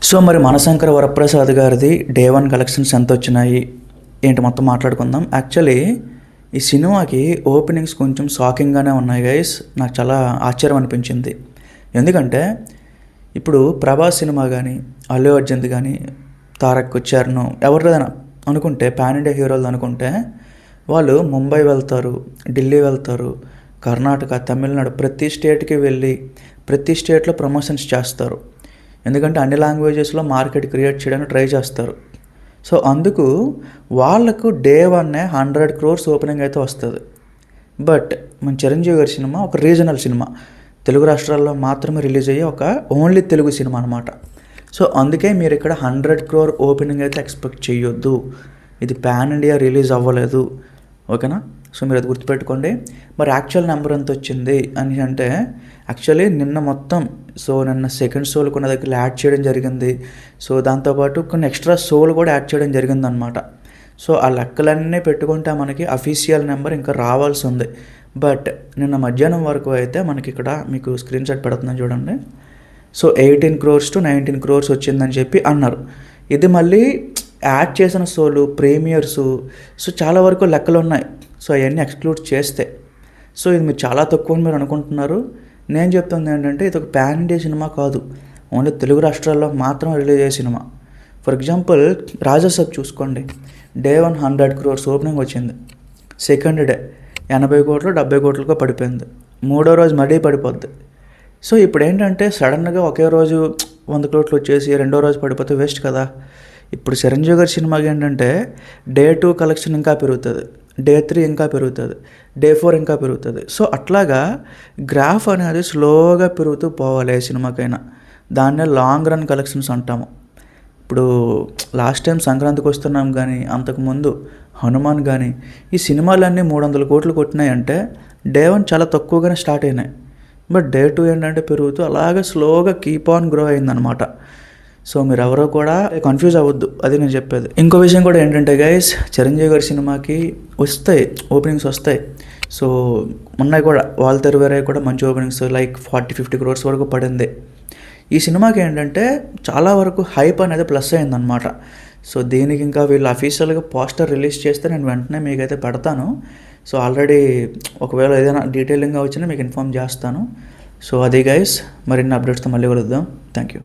So మరి మనశంకర వరప్రసాద్ గారిది day 1 collections ఎంత వచ్చినాయి ఏంటి మొత్తం మాట్లాడుకుందాం. యాక్చువల్లీ ఈ సినిమాకి ఓపెనింగ్స్ కొంచెం షాకింగ్గానే ఉన్నాయి గైస్. నాకు చాలా ఆశ్చర్యం అనిపించింది. ఎందుకంటే ఇప్పుడు ప్రభాస్ సినిమా కానీ అల్లు అర్జున్ది కానీ తారక్ చరణ్ ఎవరిదైనా అనుకుంటే పాన్ ఇండియా హీరోలు అనుకుంటే వాళ్ళు ముంబై వెళ్తారు, ఢిల్లీ వెళ్తారు, కర్ణాటక, తమిళనాడు ప్రతి స్టేట్కి వెళ్ళి ప్రతి స్టేట్లో ప్రమోషన్స్ చేస్తారు. ఎందుకంటే అన్ని లాంగ్వేజెస్లో మార్కెట్ క్రియేట్ చేయడానికి ట్రై చేస్తారు. సో అందుకు వాళ్ళకు డే 1 100 crores ఓపెనింగ్ అయితే వస్తుంది. బట్ మన చిరంజీవి గారి సినిమా ఒక రీజనల్ సినిమా, తెలుగు రాష్ట్రాల్లో మాత్రమే రిలీజ్ అయ్యే ఒక ఓన్లీ తెలుగు సినిమా అనమాట. సో అందుకే మీరు ఇక్కడ 100 crore ఓపెనింగ్ అయితే ఎక్స్పెక్ట్ చేయొద్దు. ఇది పాన్ ఇండియా రిలీజ్ అవ్వలేదు, ఓకేనా? సో మీరు అది గుర్తుపెట్టుకోండి. మరి యాక్చువల్ నెంబర్ ఎంత వచ్చింది అని అంటే యాక్చువల్లీ నిన్న మొత్తం నిన్న సెకండ్ షోలు కొన్ని దగ్గర యాడ్ చేయడం జరిగింది. సో దాంతోపాటు కొన్ని ఎక్స్ట్రా షోలు కూడా యాడ్ చేయడం జరిగింది అనమాట. సో ఆ లెక్కలన్నీ పెట్టుకుంటే మనకి అఫీషియల్ నెంబర్ ఇంకా రావాల్సి ఉంది. బట్ నిన్న మధ్యాహ్నం వరకు అయితే మనకి ఇక్కడ మీకు స్క్రీన్ షాట్ పెడుతున్నాను చూడండి. సో 18 crores to 19 crores వచ్చిందని చెప్పి అన్నారు. ఇది మళ్ళీ యాడ్ చేసిన షోలు, ప్రీమియర్స్, సో చాలా వరకు లెక్కలు ఉన్నాయి. సో అవన్నీ ఎక్స్క్లూడ్ చేస్తే సో ఇది మీరు చాలా తక్కువ అని మీరు అనుకుంటున్నారు. నేను చెప్తుంది ఏంటంటే ఇది ఒక పాన్ ఇండియా సినిమా కాదు, ఓన్లీ తెలుగు రాష్ట్రాల్లో మాత్రం రిలీజ్ అయ్యే సినిమా. ఫర్ ఎగ్జాంపుల్ రాజాసాబ్ చూసుకోండి, డే 1 100 crores ఓపెనింగ్ వచ్చింది. సెకండ్ డే 80 కోట్లు 70 కోట్లకో పడిపోయింది. మూడో రోజు మళ్ళీ పడిపోద్ది. సో ఇప్పుడు ఏంటంటే సడన్గా ఒకే రోజు 100 కోట్లు వచ్చేసి రెండో రోజు పడిపోతే వేస్ట్ కదా. ఇప్పుడు చిరంజీవి గారి సినిమాకి ఏంటంటే డే 2 కలెక్షన్ ఇంకా పెరుగుతుంది, డే 3 ఇంకా పెరుగుతుంది, డే 4 ఇంకా పెరుగుతుంది. సో అట్లాగా గ్రాఫ్ అనేది స్లోగా పెరుగుతూ పోవాలి ఏ సినిమాకైనా. దాన్నే లాంగ్ రన్ కలెక్షన్స్ అంటాము. ఇప్పుడు లాస్ట్ టైం సంక్రాంతికి వస్తున్నాం కానీ అంతకుముందు హనుమాన్ కానీ ఈ సినిమాలన్నీ 300 కోట్లు కొట్టినాయంటే డే 1 చాలా తక్కువగానే స్టార్ట్ అయినాయి. బట్ డే 2 ఏంటంటే పెరుగుతూ అలాగే స్లోగా కీప్ ఆన్ గ్రో అయిందనమాట. సో మీరు ఎవరో కూడా కన్ఫ్యూజ్ అవ్వద్దు, అది నేను చెప్పేది. ఇంకో విషయం కూడా ఏంటంటే గైస్, చిరంజీవి గారి సినిమాకి వస్తాయి ఓపెనింగ్స్ వస్తాయి. సో ఉన్నాయి కూడా, వాల్తేరు వేరే కూడా మంచి ఓపెనింగ్స్ లైక్ 40-50 crores వరకు పడింది. ఈ సినిమాకి ఏంటంటే చాలా వరకు హైప్ అనేది ప్లస్ అయిందనమాట. సో దీనికి ఇంకా వీళ్ళు అఫీషియల్గా పోస్టర్ రిలీజ్ చేస్తే నేను వెంటనే మీకైతే పెడతాను. సో ఆల్రెడీ ఒకవేళ ఏదైనా డీటెయిలింగ్గా వచ్చినా మీకు ఇన్ఫామ్ చేస్తాను. సో అది గైస్, మరిన్ని అప్డేట్స్తో మళ్ళీ కలుద్దాం. Thank you.